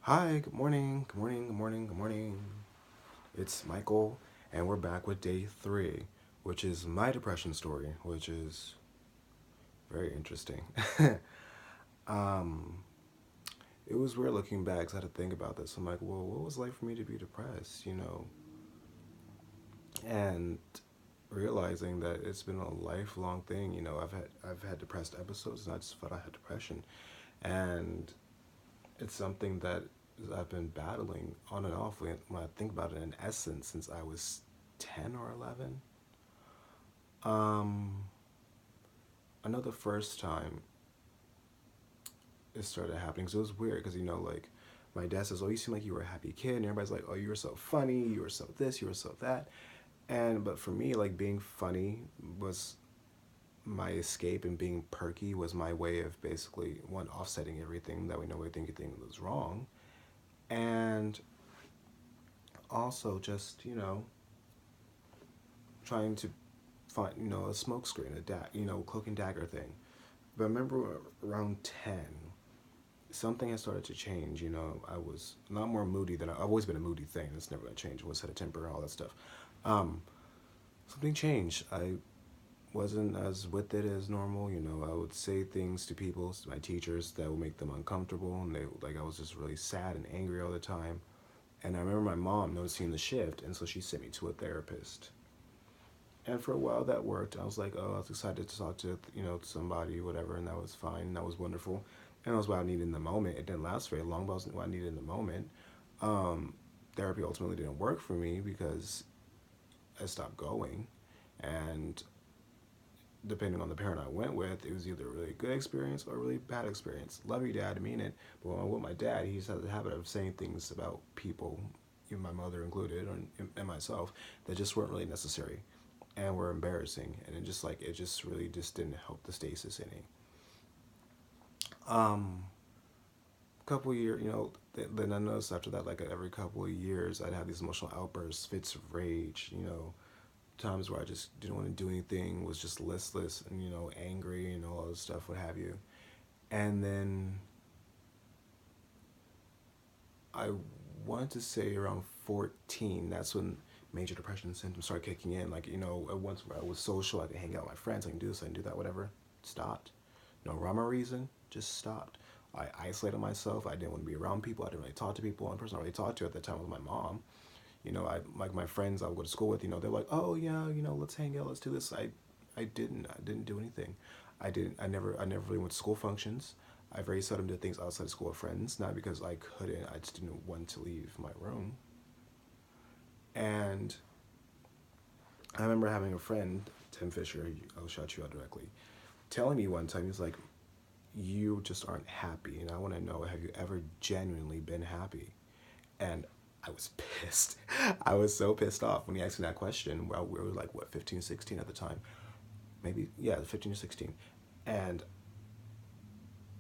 Hi, good morning, good morning, good morning, good morning. It's Michael, and we're back with day three, which is my depression story, which is very interesting. um, it was weird looking back 'cause I had to think about this. I'm like, well, what was it like for me to be depressed, And realizing that it's been a lifelong thing. I've had depressed episodes, and I just felt I had depression, and it's something that I've been battling on and off when I think about it in essence since I was 10 or 11. Um, I know the first time it started happening, because it was weird, because, like, my dad says, oh, you seem like you were a happy kid, and everybody's like, oh, you were so funny, you were so this, you were so that. But for me, like, being funny was my escape, and being perky was my way of basically, one, offsetting everything that we know we think was wrong, and also just, trying to find, a smoke screen, cloak and dagger thing. But I remember around 10, something had started to change. I was a lot more moody than I've always been a moody thing. It's never going to change. I always had a temper, all that stuff. Um, Something changed. I wasn't as with it as normal. I would say things to people, my teachers, that would make them uncomfortable, and I was just really sad and angry all the time. And I remember my mom noticing the shift, and so she sent me to a therapist. And for a while that worked. I was like, oh, I was excited to talk to, somebody, whatever, and that was fine. That was wonderful. And that was what I needed in the moment. It didn't last very long, but it was what I needed in the moment. Um, Therapy ultimately didn't work for me because I stopped going. And depending on the parent I went with, it was either a really good experience or a really bad experience. Love your dad, I mean it. But when I went with my dad, he just had the habit of saying things about people, even my mother included, and myself, that just weren't really necessary and were embarrassing, and it just really just didn't help the stasis any. Um, Couple of years, then I noticed after that, like every couple of years, I'd have these emotional outbursts, fits of rage, times where I just didn't want to do anything, was just listless and angry and all this stuff, what have you. And then I wanted to say around 14, that's when major depression symptoms started kicking in. Like, at once where I was social, I could hang out with my friends, I can do this, I can do that, whatever. Stopped. No rhyme or reason, just stopped. I isolated myself. I didn't want to be around people. I didn't really talk to people. One person I really talked to at that time was my mom. I like my friends I would go to school with. They're like, oh yeah, let's hang out, let's do this. I didn't do anything. I never really went to school functions. I very seldom did things outside of school with friends, not because I couldn't, I just didn't want to leave my room. And I remember having a friend, Tim Fisher, I'll shout you out directly, telling me one time, he's like, you just aren't happy. And I want to know, have you ever genuinely been happy? And I was pissed. I was so pissed off when he asked me that question. Well, we were like, what, 15, 16 at the time? Maybe, yeah, 15 or 16. And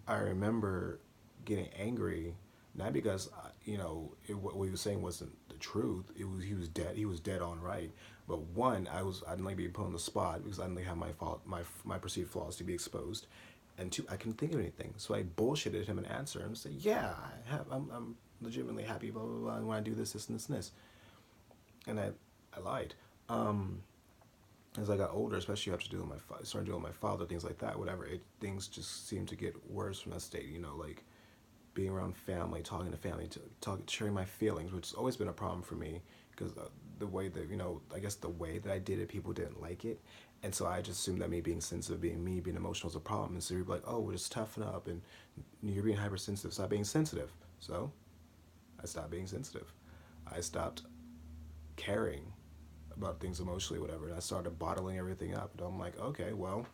I remember getting angry, not because what he was saying wasn't the truth. It was, he was dead. He was dead on right. But one, I didn't like being put on the spot because I didn't like have my perceived flaws to be exposed. And two, I couldn't think of anything, so I bullshitted him an answer and said, "Yeah, I'm legitimately happy, blah blah blah. And when I do this, this, and this, and this," and I lied. Um, as I got older, especially after started dealing with my father, things like that, whatever, things just seemed to get worse from that state. Like being around family, talking to family, sharing my feelings, which has always been a problem for me because the way that I guess the way that I did it, people didn't like it, and so I just assumed that me being sensitive, being emotional, is a problem. And so you're like, oh, we'll just toughen up, and you're being hypersensitive. Stop being sensitive. So I stopped being sensitive. I stopped caring about things emotionally, whatever, and I started bottling everything up. And I'm like, okay, well,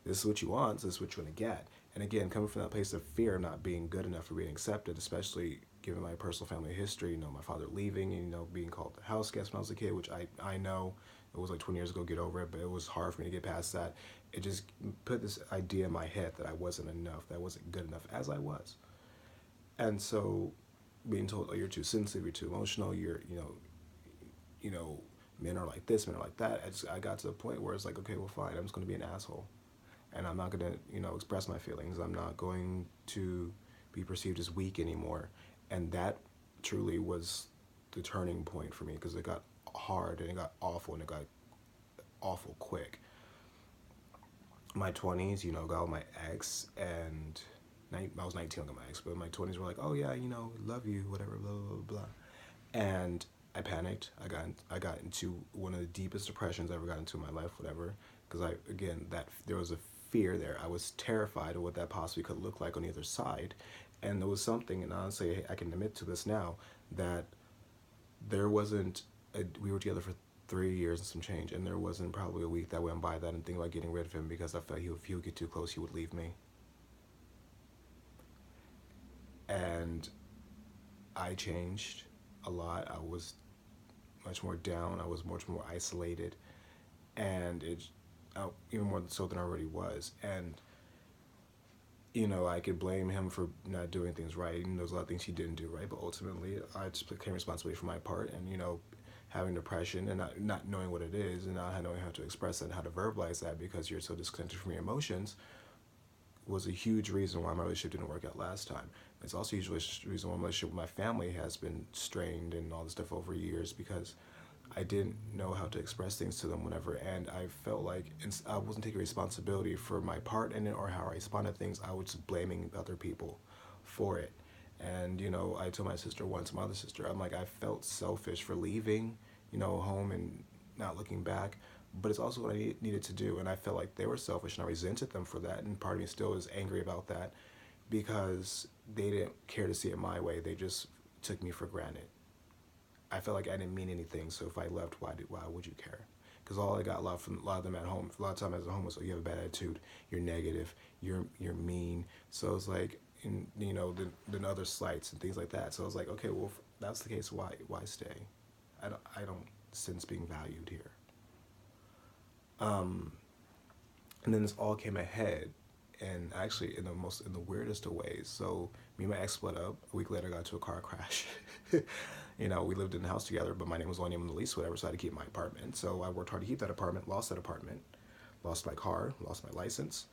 this is what you want, so this is what you're gonna get. And again, coming from that place of fear of not being good enough for being accepted, especially given my personal family history, my father leaving and, being called the house guest when I was a kid, which I know it was like 20 years ago, get over it, but it was hard for me to get past that. It just put this idea in my head that I wasn't enough, that I wasn't good enough as I was. And so being told, oh, you're too sensitive, you're too emotional, you know, men are like this, men are like that. I got to the point where it's like, okay, well, fine, I'm just going to be an asshole, and I'm not going to, express my feelings. I'm not going to be perceived as weak anymore. And that truly was the turning point for me, because it got hard and it got awful and it got awful quick. My 20s, got with my ex, and I was 19 when I got my ex, but my 20s were like, oh yeah, love you, whatever, blah, blah, blah, blah. And I panicked. I got into one of the deepest depressions I ever got into in my life, whatever, because there was a fear there. I was terrified of what that possibly could look like on the other side. And there was something, and honestly, I can admit to this now, that there wasn't, we were together for 3 years and some change, and there wasn't probably a week that went by that I didn't think about getting rid of him, because I felt if he would get too close, he would leave me. And I changed a lot. I was much more down. I was much more isolated, and even more so than I already was. And I could blame him for not doing things right, and there's a lot of things he didn't do right. But ultimately, I just became responsibility for my part, and having depression and not knowing what it is, and not knowing how to express it and how to verbalize that, because you're so disconnected from your emotions, was a huge reason why my relationship didn't work out last time. It's also a huge reason why my relationship with my family has been strained and all this stuff over years, because I didn't know how to express things to them whenever, and I felt like I wasn't taking responsibility for my part in it or how I responded to things. I was blaming other people for it. And, I told my sister once, my other sister, I'm like, I felt selfish for leaving, home and not looking back. But it's also what I needed to do. And I felt like they were selfish, and I resented them for that. And part of me still is angry about that, because they didn't care to see it my way. They just took me for granted. I felt like I didn't mean anything. So if I left, why would you care? Because all I got from a lot of them at home, a lot of time as a home was, oh, you have a bad attitude, you're negative, you're mean. So it's like, then other slights and things like that. So I was like, okay, well, if that's the case, why stay? I don't sense being valued here. And then this all came ahead, and actually in the weirdest of ways. So me and my ex split up. A week later, I got into a car crash. We lived in the house together, but my name was only on the lease, whatever. So I had to keep my apartment. So I worked hard to keep that apartment. Lost that apartment. Lost my car. Lost my license.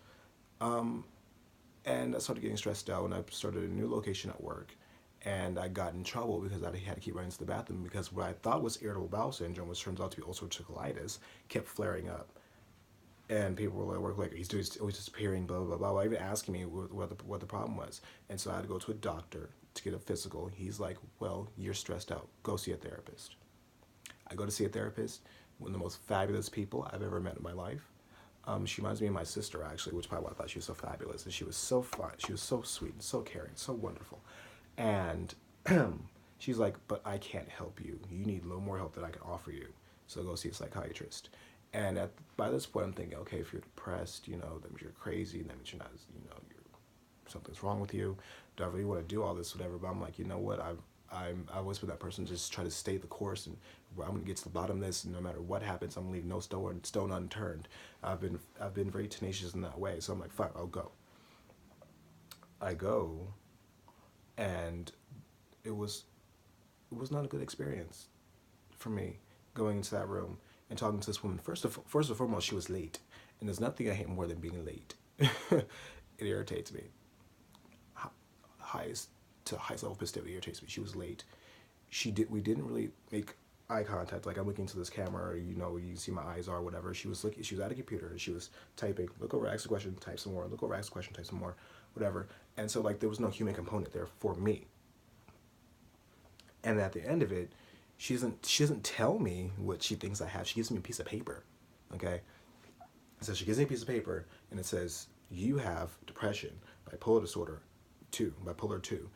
And I started getting stressed out, and I started a new location at work. And I got in trouble because I had to keep running to the bathroom, because what I thought was irritable bowel syndrome, which turns out to be ulcerative colitis, kept flaring up. And people were like, he's always disappearing, blah, blah, blah, blah, even asking me what the problem was. And so I had to go to a doctor to get a physical. He's like, well, you're stressed out. Go see a therapist. I go to see a therapist, one of the most fabulous people I've ever met in my life. She reminds me of my sister, actually, which is probably why I thought she was so fabulous. And she was so fun. She was so sweet and so caring, so wonderful. And she's like, but I can't help you. You need a little more help than I can offer you. So go see a psychiatrist. And by this point, I'm thinking, okay, if you're depressed, that means you're crazy. That means you're not, something's wrong with you. Do I really want to do all this, whatever? But I'm like, you know what? I've always been that person, just try to stay the course, and I'm gonna get to the bottom of this. And no matter what happens, I'm gonna leave no stone unturned. I've been very tenacious in that way. So I'm like, fine, I'll go. I go, and it was not a good experience for me going into that room and talking to this woman. First and foremost, she was late, and there's nothing I hate more than being late. It irritates me. Highest level of positivity irritates me. She was late. We didn't really make eye contact. Like, I'm looking to this camera, you can see my eyes are whatever. She was at a computer. She was typing. Look over, ask a question, type some more. Look over, ask a question, type some more, whatever. And so there was no human component there for me. And at the end of it, she doesn't tell me what she thinks I have. She gives me a piece of paper, okay? So she gives me a piece of paper, and it says, you have depression, bipolar disorder 2, bipolar 2,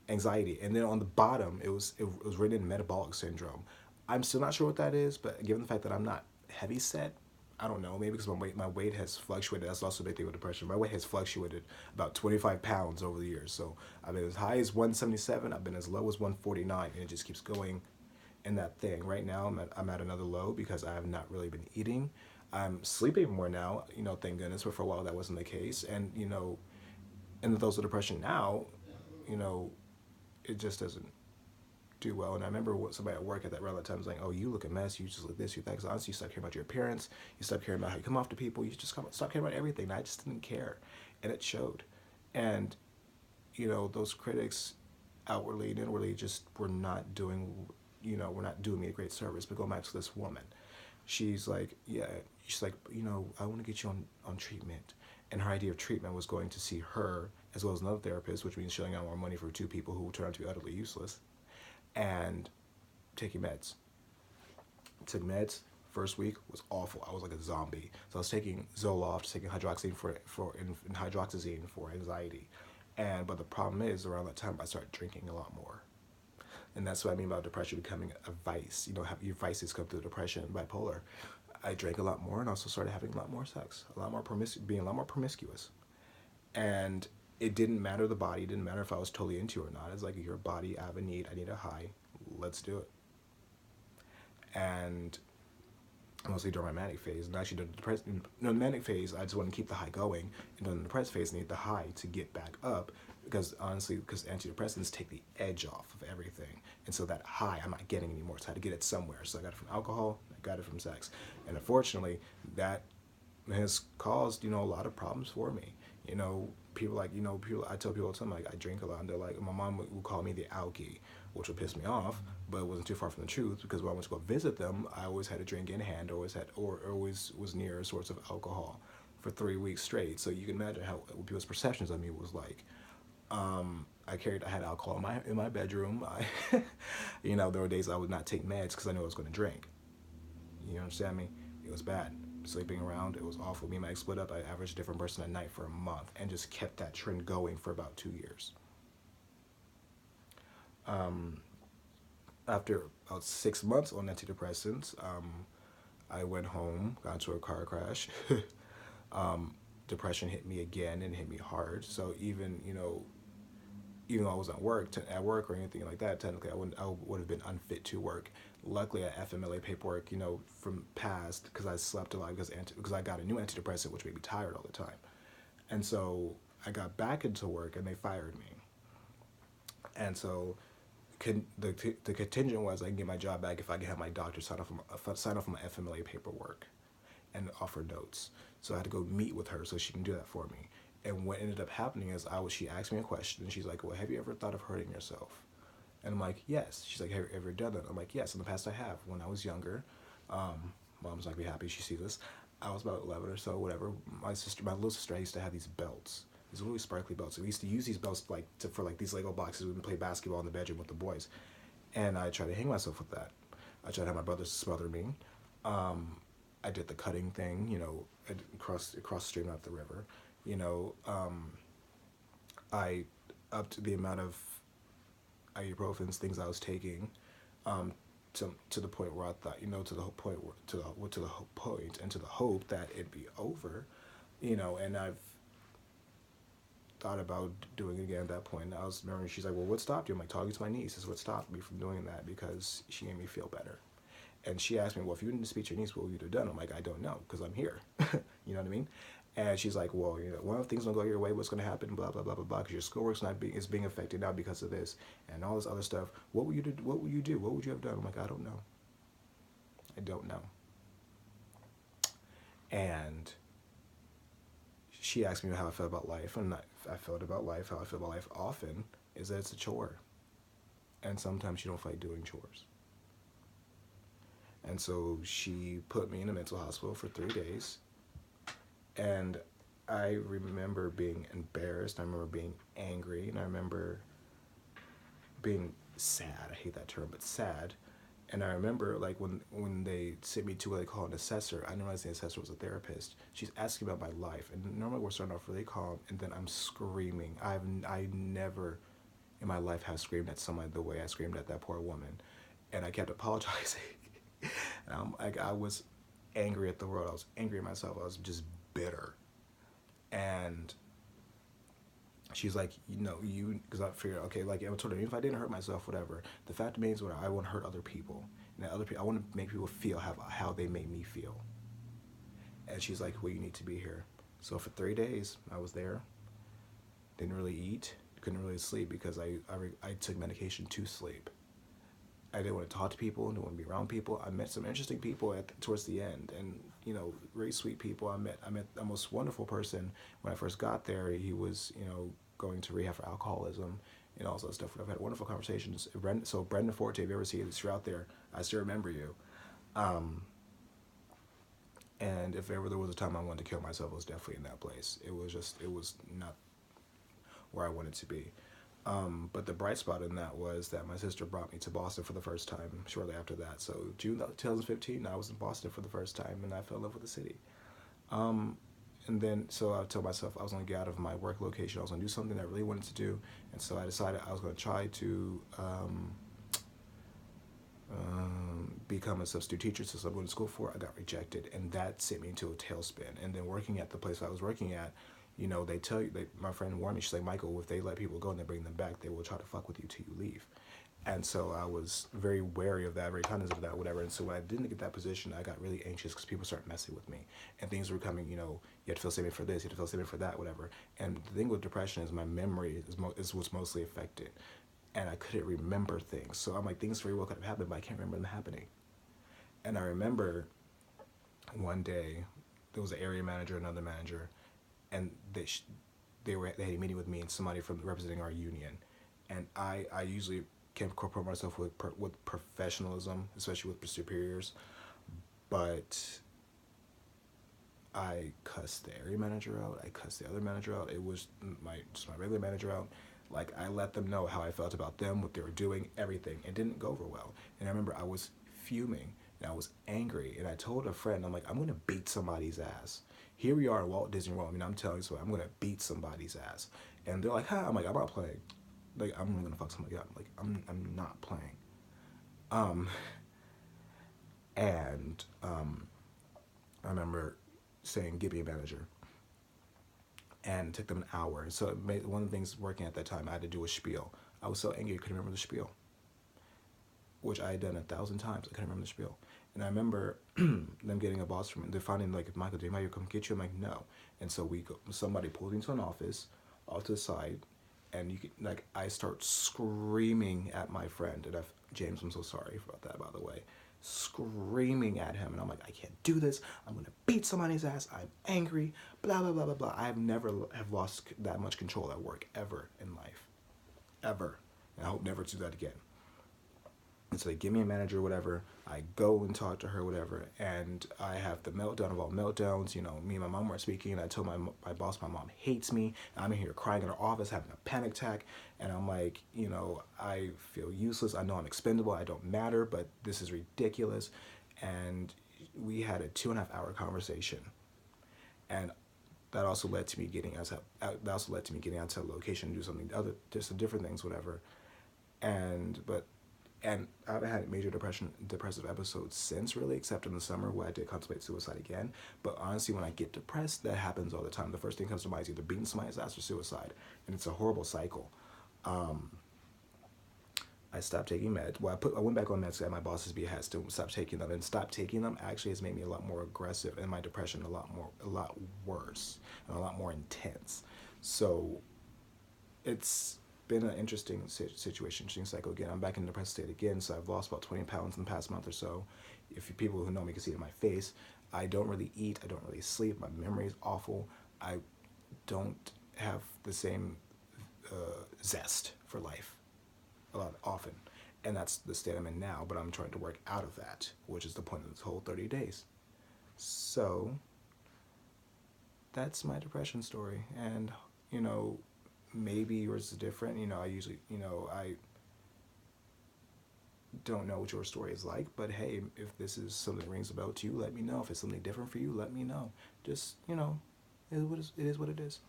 anxiety. And then on the bottom, it was written in metabolic syndrome. I'm still not sure what that is, but given the fact that I'm not heavy set, I don't know, maybe because my weight has fluctuated. That's also a big thing with depression. My weight has fluctuated about 25 pounds over the years. So I've been as high as 177, I've been as low as 149, and it just keeps going in that thing. Right now, I'm at another low because I have not really been eating. I'm sleeping more now, thank goodness, but for a while that wasn't the case. And, in those with depression now, it just doesn't do well. And I remember somebody at work at that relevant time was like, oh, you look a mess, you just look this, you that. Because honestly, you stop caring about your appearance, you stop caring about how you come off to people, you just stop caring about everything. And I just didn't care. And it showed. And, those critics outwardly and inwardly just were not doing, were not doing me a great service. But going back to this woman, she's like, yeah, she's like, I want to get you on treatment. And her idea of treatment was going to see her as well as another therapist, which means shelling out more money for two people who turn out to be utterly useless, and taking meds. Took meds. First week was awful. I was like a zombie. So I was taking Zoloft, taking hydroxyzine and hydroxyzine for anxiety. But the problem is, around that time I started drinking a lot more, and that's what I mean about depression becoming a vice. Have your vices come through depression and bipolar. I drank a lot more and also started having a lot more sex, a lot more being a lot more promiscuous, and it didn't matter the body. It didn't matter if I was totally into it or not. It's like, your body, I have a need. I need a high. Let's do it. And mostly during my manic phase, and actually during the depressed, no, the manic phase, I just want to keep the high going, and during the depressed phase, I need the high to get back up, because honestly, because antidepressants take the edge off of everything, and so that high I'm not getting anymore, so I had to get it somewhere. So I got it from alcohol, I got it from sex, and unfortunately, that has caused a lot of problems for me. People like people. I tell people all the time, like, I drink a lot, and they're like, my mom would call me the alky, which would piss me off, but it wasn't too far from the truth, because when I went to go visit them, I always had a drink in hand, or always was near a source of alcohol for 3 weeks straight. So you can imagine what people's perceptions of me was like. I had alcohol in my bedroom. There were days I would not take meds because I knew I was going to drink. You understand me? It was bad. Sleeping around, it was awful. Me and my ex split up. I averaged a different person at night for a month, and just kept that trend going for about 2 years. After about 6 months on antidepressants, I went home, got into a car crash. Depression hit me again, and hit me hard. So even though I wasn't at work or anything like that, technically I would have been unfit to work. Luckily, I had FMLA paperwork, from past, because I slept a lot, because I got a new antidepressant, which made me tired all the time. And so I got back into work, and they fired me. And so the contingent was I can get my job back if I can have my doctor sign off on my FMLA paperwork and offer notes. So I had to go meet with her so she can do that for me. And what ended up happening is she asked me a question, and she's like, well, have you ever thought of hurting yourself? And I'm like, yes. She's like, have you ever done that? I'm like, yes, in the past I have. When I was younger, mom's not gonna be happy she sees this. I was about 11 or so, whatever. My little sister, I used to have these belts, these really sparkly belts. We used to use these belts for these Lego boxes. We would play basketball in the bedroom with the boys, and I tried to hang myself with that. I tried to have my brothers smother me. I did the cutting thing, across the stream, not the river. I upped the amount of ibuprofens, things I was taking, to the point where I thought, to the point where, to the point and to the hope that it'd be over, and I've thought about doing it again at that point. I was remembering, she's like, well, what stopped you? I'm like, talking to my niece is what stopped me from doing that, because she made me feel better. And she asked me, well, if you didn't speak to your niece, what would you have done? I'm like, I don't know, because I'm here. You know what I mean? And she's like, well, one of the things don't go your way, what's going to happen, blah, blah, blah, blah, blah, because your schoolwork's is being affected now because of this, and all this other stuff. What would you do? What would you do? What would you have done? I'm like, I don't know. I don't know. And she asked me how I felt about life, and I felt about life, how I feel about life often, is that it's a chore. And sometimes you don't feel like doing chores. And so she put me in a mental hospital for 3 days. And I remember being embarrassed, I remember being angry, and I remember being sad. I hate that term, but sad. And I remember, like, when they sent me to what they call an assessor, I didn't realize the assessor was a therapist. She's asking about my life, and normally we're starting off really calm, and then I'm screaming. I never in my life have screamed at someone the way I screamed at that poor woman, and I kept apologizing. And I was angry at the world. I was angry at myself. I was just bitter. And she's like, because I figured, okay, like, I told her, if I didn't hurt myself, whatever, the fact remains, I want to hurt other people. And I want to make people feel how they made me feel. And she's like, well, you need to be here. So for 3 days, I was there. Didn't really eat. Couldn't really sleep because I took medication to sleep. I didn't want to talk to people, didn't want to be around people. I met some interesting people towards the end, and very sweet people. I met the most wonderful person when I first got there. He was going to rehab for alcoholism and all that stuff. I've had wonderful conversations. So Brendan Forte, if you ever see this, you're out there, I still remember you. Um, and if ever there was a time I wanted to kill myself, it was definitely in that place. It was not where I wanted to be. But the bright spot in that was that my sister brought me to Boston for the first time shortly after that. So June 2015, I was in Boston for the first time, and I fell in love with the city. Um, and then, so I told myself I was going to get out of my work location. I was going to do something that I really wanted to do. And so I decided I was going to try to become a substitute teacher. So I went to school for. I got rejected, and that sent me into a tailspin. And then working at the place I was working at, you know, they tell you, my friend warned me, she's like, Michael, if they let people go and they bring them back, they will try to fuck with you till you leave. And so I was very wary of that, very cognizant of that, whatever. And so when I didn't get that position, I got really anxious because people started messing with me. And things were coming, you know, you have to feel safe for this, you have to feel safe for that, whatever. And the thing with depression is my memory is what's mostly affected. And I couldn't remember things. So I'm like, things very well could have happened, but I can't remember them happening. And I remember one day, there was an area manager, another manager, and they had a meeting with me and somebody from representing our union. And I usually can incorporate myself with professionalism, especially with superiors, but I cussed the area manager out. I cussed the other manager out. It was my regular manager out. Like, I let them know how I felt about them, what they were doing, everything. It didn't go over well. And I remember I was fuming and I was angry. And I told a friend, I'm like, I'm going to beat somebody's ass. Here we are at Walt Disney World. I mean, I'm telling you, so I'm going to beat somebody's ass. And they're like, huh? I'm like, I'm not playing. Like, I'm going to fuck somebody up. Like, I'm not playing. I remember saying, give me a manager. And it took them an hour. And so one of the things working at that time, I had to do a spiel. I was so angry I couldn't remember the spiel, which I had done 1,000 times. I couldn't remember the spiel. And I remember them getting a boss from me. They're finding, like, Michael, do you come get you? I'm like, no. And so somebody pulled me into an office off to the side, and I start screaming at my friend. And James, I'm so sorry about that, by the way. Screaming at him, and I'm like, I can't do this. I'm gonna beat somebody's ass. I'm angry. Blah blah blah blah blah. I have never have lost that much control at work ever in life, ever. And I hope never to do that again. And so they give me a manager, whatever. I go and talk to her, whatever, and I have the meltdown of all meltdowns. You know, me and my mom were speaking, and I told my boss my mom hates me. I'm in here crying in her office, having a panic attack, and I'm like, you know, I feel useless. I know I'm expendable. I don't matter, but this is ridiculous. And we had a 2.5-hour conversation, and that also led to me getting out to a location and do something just some different things, whatever. And I haven't had major depressive episodes since, really, except in the summer where I did contemplate suicide again. But honestly, when I get depressed, that happens all the time. The first thing that comes to mind is either beating somebody's ass or suicide, and it's a horrible cycle. I stopped taking meds. Well, I went back on meds at my boss's behest to stop taking them, and stop taking them actually has made me a lot more aggressive, and my depression a lot worse, and a lot more intense. So it's been an interesting situation, interesting cycle again. I'm back in the depressed state again, so I've lost about 20 pounds in the past month or so. If people who know me can see it in my face, I don't really eat, I don't really sleep, my memory is awful, I don't have the same zest for life often. And that's the state I'm in now, but I'm trying to work out of that, which is the point of this whole 30 days. So that's my depression story. And, you know, maybe yours is different. You know, I don't know what your story is like, but hey, if this is something that rings a bell to you, let me know. If it's something different for you, let me know. Just, you know, it is what it is.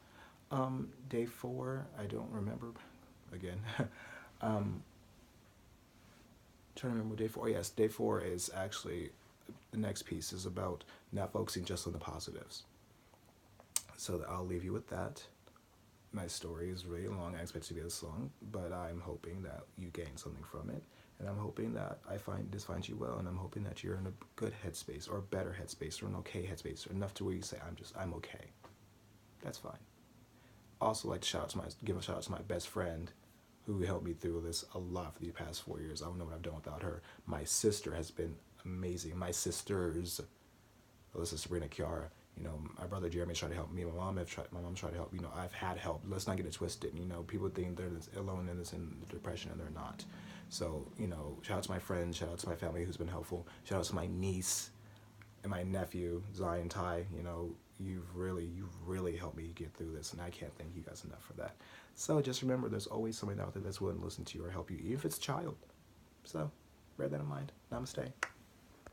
Day 4, I don't remember, again. Trying to remember day 4. Oh, yes, day 4 is actually, the next piece is about not focusing just on the positives. So I'll leave you with that. My story is really long. I expect it to be this long, but I'm hoping that you gain something from it, and I'm hoping that this finds you well, and I'm hoping that you're in a good headspace, or a better headspace, or an okay headspace, or enough to where you say, I'm okay. That's fine. Also, like to give a shout out to my best friend, who helped me through this a lot for the past 4 years. I don't know what I've done without her. My sister has been amazing. My sisters, Alyssa, Sabrina, Kiara, You know, my brother Jeremy's tried to help me. My mom's tried to help. You know, I've had help. Let's not get it twisted. You know, people think they're alone in this in depression, and they're not. So, you know, shout out to my friends, shout out to my family who's been helpful. Shout out to my niece and my nephew, Zion Ty. You know, you've really helped me get through this, and I can't thank you guys enough for that. So just remember, there's always someone out there that's willing to listen to you or help you, even if it's a child. So bear that in mind. Namaste.